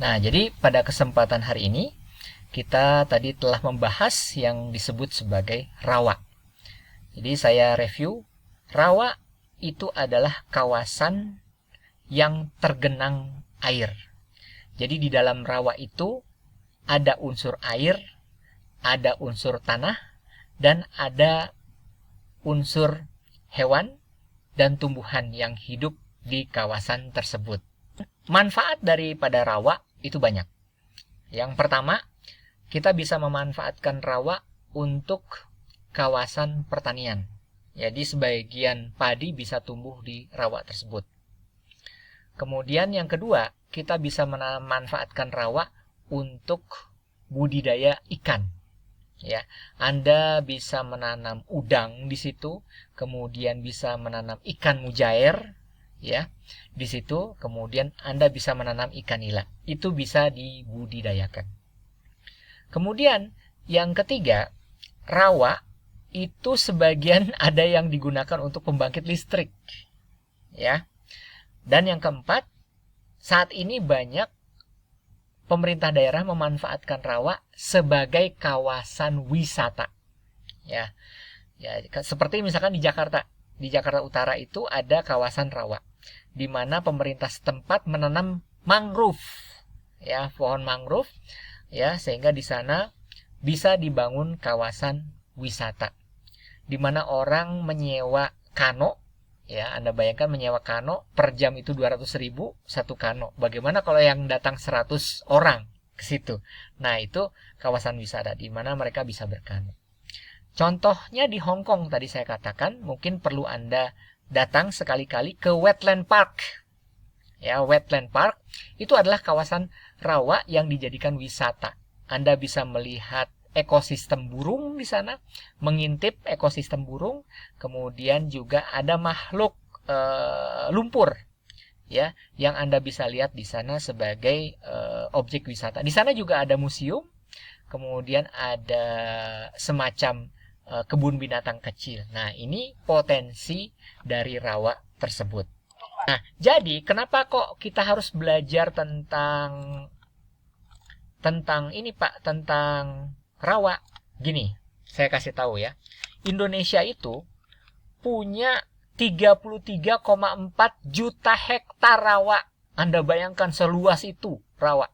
Nah, jadi pada kesempatan hari ini kita tadi telah membahas yang disebut sebagai rawa. Jadi saya review, rawa itu adalah kawasan yang tergenang air. Jadi di dalam rawa itu ada unsur air, ada unsur tanah, dan ada unsur hewan dan tumbuhan yang hidup di kawasan tersebut. Manfaat daripada rawa itu banyak. Yang pertama, kita bisa memanfaatkan rawa untuk kawasan pertanian. Jadi sebagian padi bisa tumbuh di rawa tersebut. Kemudian yang kedua, kita bisa memanfaatkan rawa untuk budidaya ikan. Ya, Anda bisa menanam udang di situ, kemudian bisa menanam ikan mujair, ya. Di situ kemudian Anda bisa menanam ikan nila. Itu bisa dibudidayakan. Kemudian yang ketiga, rawa itu sebagian ada yang digunakan untuk pembangkit listrik, ya. Dan yang keempat, saat ini banyak pemerintah daerah memanfaatkan rawa sebagai kawasan wisata, ya. Ya, seperti misalkan di Jakarta Utara itu ada kawasan rawa, di mana pemerintah setempat menanam mangrove, ya, pohon mangrove, ya, sehingga di sana bisa dibangun kawasan wisata, di mana orang menyewa kano. Ya, Anda bayangkan menyewa kano per jam itu 200.000 satu kano. Bagaimana kalau yang datang 100 orang ke situ? Nah, itu kawasan wisata di mana mereka bisa berkano. Contohnya di Hong Kong tadi saya katakan, mungkin perlu Anda datang sekali-kali ke Wetland Park. Ya, Wetland Park itu adalah kawasan rawa yang dijadikan wisata. Anda bisa melihat ekosistem burung di sana, mengintip ekosistem burung, kemudian juga ada makhluk lumpur, ya, yang Anda bisa lihat di sana sebagai objek wisata. Di sana juga ada museum, kemudian ada semacam kebun binatang kecil. Nah, ini potensi dari rawa tersebut. Nah, jadi kenapa kok kita harus belajar tentang ini, Pak, tentang rawa? Gini, saya kasih tahu ya. Indonesia itu punya 33,4 juta hektar rawa. Anda bayangkan seluas itu rawa,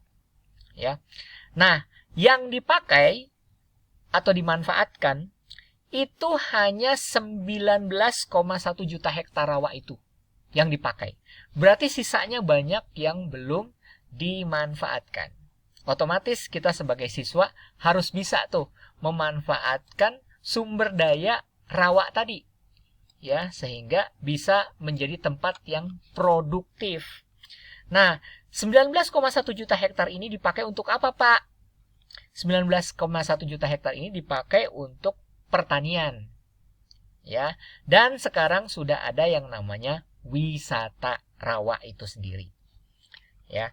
ya. Nah, yang dipakai atau dimanfaatkan itu hanya 19,1 juta hektar rawa itu yang dipakai. Berarti sisanya banyak yang belum dimanfaatkan. Otomatis kita sebagai siswa harus bisa tuh memanfaatkan sumber daya rawa tadi, ya, sehingga bisa menjadi tempat yang produktif. Nah, 19,1 juta hektar ini dipakai untuk apa, Pak? 19,1 juta hektar ini dipakai untuk pertanian, ya. Dan sekarang sudah ada yang namanya wisata rawa itu sendiri, ya.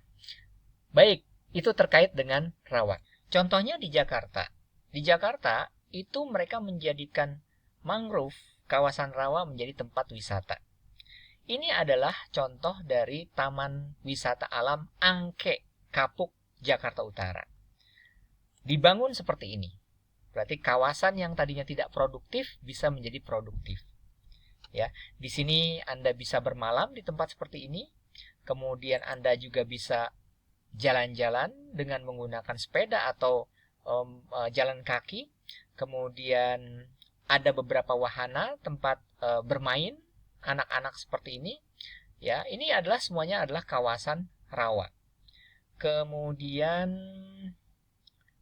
Baik, itu terkait dengan rawa. Contohnya di Jakarta. Di Jakarta itu mereka menjadikan mangrove, kawasan rawa, menjadi tempat wisata. Ini adalah contoh dari Taman Wisata Alam Angke Kapuk, Jakarta Utara. Dibangun seperti ini. Berarti kawasan yang tadinya tidak produktif bisa menjadi produktif. Ya, di sini Anda bisa bermalam di tempat seperti ini. Kemudian Anda juga bisa jalan-jalan dengan menggunakan sepeda atau jalan kaki. Kemudian ada beberapa wahana tempat bermain anak-anak seperti ini. Ya, ini adalah semuanya adalah kawasan rawa. Kemudian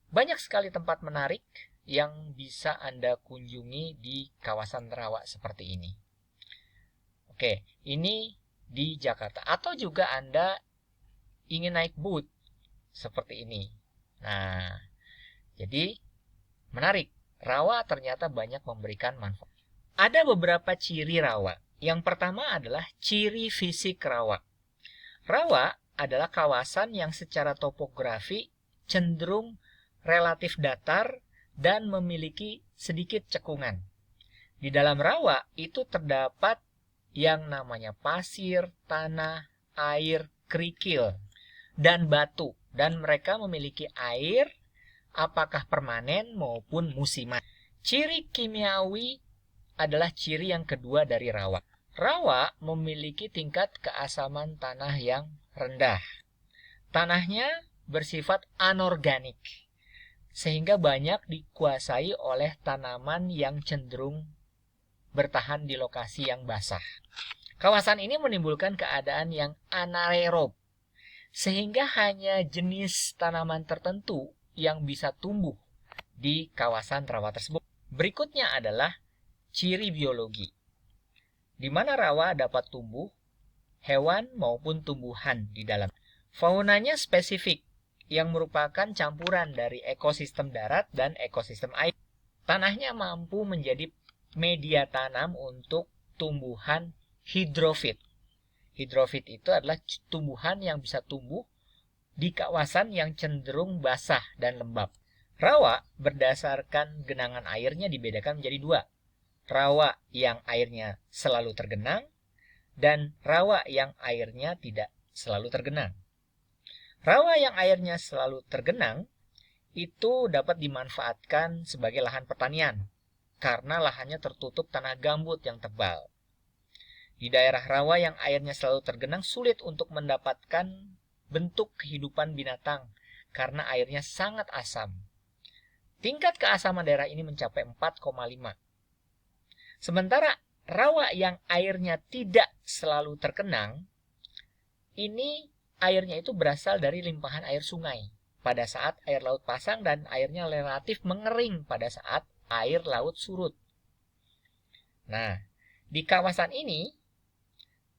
banyak sekali tempat menarik yang bisa Anda kunjungi di kawasan rawa seperti ini. Oke, ini di Jakarta. Atau juga Anda ingin naik boat seperti ini. Nah, jadi menarik. Rawa ternyata banyak memberikan manfaat. Ada beberapa ciri rawa. Yang pertama adalah ciri fisik rawa. Rawa adalah kawasan yang secara topografi cenderung relatif datar dan memiliki sedikit cekungan. Di dalam rawa itu terdapat yang namanya pasir, tanah, air, kerikil, dan batu. dan mereka memiliki air apakah permanen maupun musiman. Ciri kimiawi adalah ciri yang kedua dari rawa. Rawa memiliki tingkat keasaman tanah yang rendah. Tanahnya bersifat anorganik, sehingga banyak dikuasai oleh tanaman yang cenderung bertahan di lokasi yang basah. Kawasan ini menimbulkan keadaan yang anaerob, sehingga hanya jenis tanaman tertentu yang bisa tumbuh di kawasan rawa tersebut. Berikutnya adalah ciri biologi, di mana rawa dapat tumbuh hewan maupun tumbuhan di dalam. Faunanya spesifik, yang merupakan campuran dari ekosistem darat dan ekosistem air. Tanahnya mampu menjadi media tanam untuk tumbuhan hidrofit. Hidrofit itu adalah tumbuhan yang bisa tumbuh di kawasan yang cenderung basah dan lembab. Rawa berdasarkan genangan airnya dibedakan menjadi dua. Rawa yang airnya selalu tergenang dan rawa yang airnya tidak selalu tergenang. Rawa yang airnya selalu tergenang itu dapat dimanfaatkan sebagai lahan pertanian karena lahannya tertutup tanah gambut yang tebal. Di daerah rawa yang airnya selalu tergenang sulit untuk mendapatkan bentuk kehidupan binatang karena airnya sangat asam. Tingkat keasaman daerah ini mencapai 4,5. Sementara rawa yang airnya tidak selalu tergenang, ini airnya itu berasal dari limpahan air sungai pada saat air laut pasang dan airnya relatif mengering pada saat air laut surut. Nah, di kawasan ini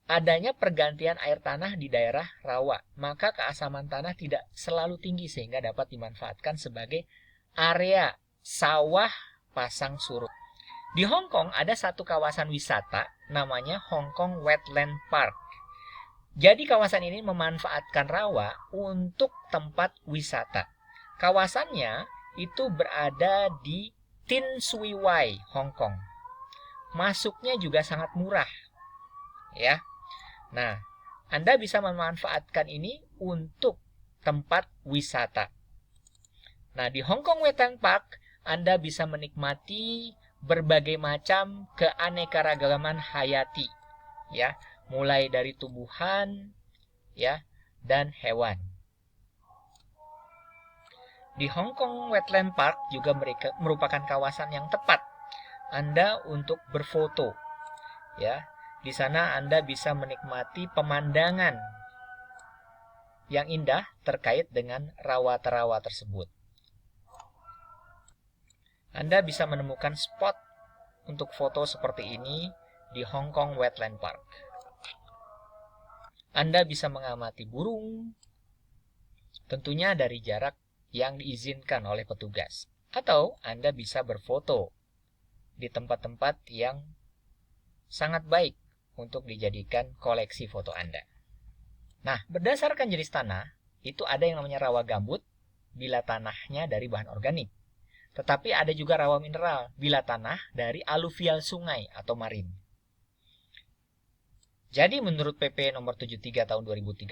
adanya pergantian air tanah di daerah rawa, maka keasaman tanah tidak selalu tinggi sehingga dapat dimanfaatkan sebagai area sawah pasang surut. Di Hong Kong ada satu kawasan wisata namanya Hong Kong Wetland Park. Jadi kawasan ini memanfaatkan rawa untuk tempat wisata. Kawasannya itu berada di Tin Sui Wai, Hong Kong. Masuknya juga sangat murah. Ya. Nah, Anda bisa memanfaatkan ini untuk tempat wisata. Nah, di Hong Kong Wetland Park Anda bisa menikmati berbagai macam keanekaragaman hayati, ya, mulai dari tumbuhan, ya, dan hewan. Di Hong Kong Wetland Park juga merupakan kawasan yang tepat Anda untuk berfoto, ya. Di sana Anda bisa menikmati pemandangan yang indah terkait dengan rawa-rawa tersebut. Anda bisa menemukan spot untuk foto seperti ini di Hong Kong Wetland Park. Anda bisa mengamati burung, tentunya dari jarak yang diizinkan oleh petugas. Atau Anda bisa berfoto di tempat-tempat yang sangat baik untuk dijadikan koleksi foto Anda. Nah, berdasarkan jenis tanah, itu ada yang namanya rawa gambut bila tanahnya dari bahan organik. Tetapi ada juga rawa mineral bila tanah dari aluvial sungai atau marin. Jadi menurut PP nomor 73 tahun 2013,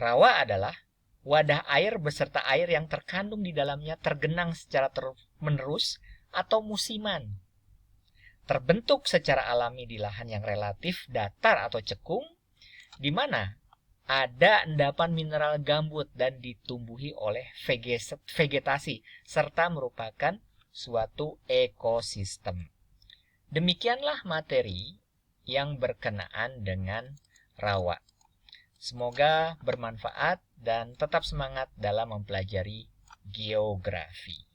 rawa adalah wadah air beserta air yang terkandung di dalamnya tergenang secara terus-menerus atau musiman. Terbentuk secara alami di lahan yang relatif datar atau cekung, di mana ada endapan mineral gambut dan ditumbuhi oleh vegetasi serta merupakan suatu ekosistem. Demikianlah materi yang berkenaan dengan rawa. Semoga bermanfaat dan tetap semangat dalam mempelajari geografi.